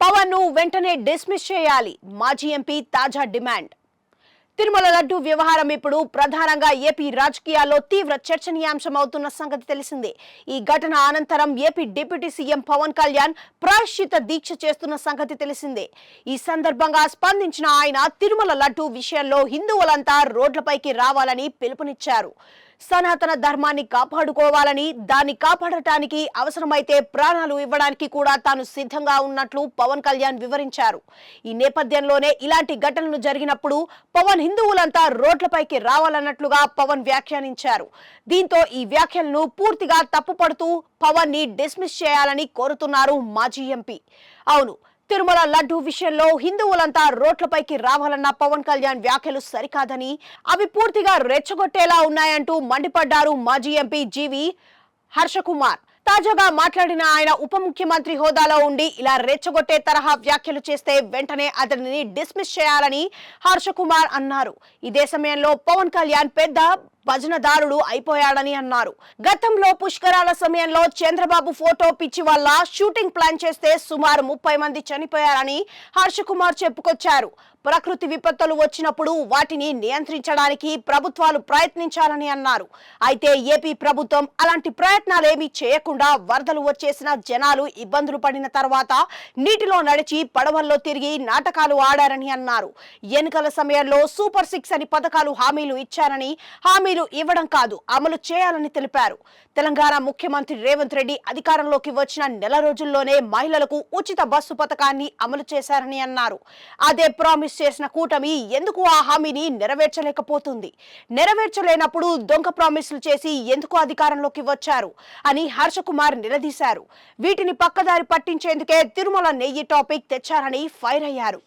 పవన్ ను వెంటనే డిస్మిస్ చేయాలి మాజీ ఎంపీ తాజా డిమాండ్. తిరుమల లడ్డు వ్యవహారం ఇప్పుడు ప్రధానంగా ఏపీ రాజకీయాల్లో తీవ్ర చర్చనీయాంశం అవుతున్న సంగతి తెలిసిందే. ఈ ఘటన అనంతరం AP deputy CM Pawan Kalyan ప్రాయశ్చిత దీక్ష చేస్తున్న సంగతి తెలిసిందే. ఈ సందర్భంగా స్పందించిన ఆయన తిరుమల లడ్డు విషయంలో హిందువులంతా రోడ్లపైకి రావాలని పిలుపునిచ్చారు. సనాతన ధర్మాన్ని కాపాడుకోవాలని, దాన్ని కాపాడటానికి అవసరమైతే ప్రాణాలు ఇవ్వడానికి కూడా తాను సిద్ధంగా ఉన్నట్లు పవన్ కళ్యాణ్ వివరించారు. ఈ నేపథ్యంలోనే ఇలాంటి ఘటనలు జరిగినప్పుడు పవన్ హిందువులంతా రోడ్లపైకి రావాలన్నట్లుగా పవన్ వ్యాఖ్యానించారు. దీంతో ఈ వ్యాఖ్యలను పూర్తిగా తప్పుపడుతూ పవన్ ని డిస్మిస్ చేయాలని కోరుతున్నారు మాజీ ఎంపీ. అవును, తిరుమల లడ్డు విషయంలో హిందువులంతా రోడ్లపైకి రావాలన్న పవన్ కళ్యాణ్ వ్యాఖ్యలు సరికాదని, అవి పూర్తిగా రెచ్చగొట్టేలా ఉన్నాయంటూ మండిపడ్డారు మాజీ ఎంపీ జీవి హర్షకుమార్. తాజాగా మాట్లాడిన ఆయన ఉప ముఖ్యమంత్రి హోదాలో ఉండి ఇలా రెచ్చగొట్టే తరహా వ్యాఖ్యలు చేస్తే వెంటనే అతనిని డిస్మిస్ చేయాలని హర్షకుమార్ అన్నారు. ఇదే సమయంలో పవన్ కళ్యాణ్ పెద్ద భజనదారుడు అయిపోయాడని అన్నారు. గతంలో పుష్కరాల సమయంలో చంద్రబాబు ఫోటో పిచ్చి వల్ల షూటింగ్ ప్లాన్ చేస్తే సుమారు 30 మంది చనిపోయారని హర్షకుమార్ చెప్పుకొచ్చారు. ప్రకృతి విపత్తులు వచ్చినప్పుడు వాటిని నియంత్రించడానికి ప్రభుత్వాలు ప్రయత్నించాలని అన్నారు. అయితే ఏపీ ప్రభుత్వం అలాంటి ప్రయత్నాలేమీ చేయకుండా వరదలు వచ్చేసిన జనాలు ఇబ్బందులు పడిన తర్వాత నీటిలో నడిచి పడవల్లో తిరిగి నాటకాలు ఆడారని అన్నారు. ఎన్నికల సమయంలో సూపర్ 6 అని పథకాలు హామీలు ఇచ్చారని, హామీలు ఇవ్వడం కాదు అమలు చేయాలని తెలిపారు. తెలంగాణ ముఖ్యమంత్రి రేవంత్ రెడ్డి అధికారంలోకి వచ్చిన నెల రోజుల్లోనే మహిళలకు ఉచిత బస్సు పథకాన్ని అమలు చేశారని అన్నారు. అదే ప్రామిస్ చేసిన కూటమి ఎందుకు ఆ హామీని నెరవేర్చలేకపోతుంది? నెరవేర్చలేనప్పుడు దొంగ ప్రామిస్లు చేసి ఎందుకు అధికారంలోకి వచ్చారు అని హర్షకుమార్ నిలదీశారు. వీటిని పక్కదారి పట్టించేందుకే తిరుమల నెయ్యి టాపిక్ తెచ్చారని ఫైర్ అయ్యారు.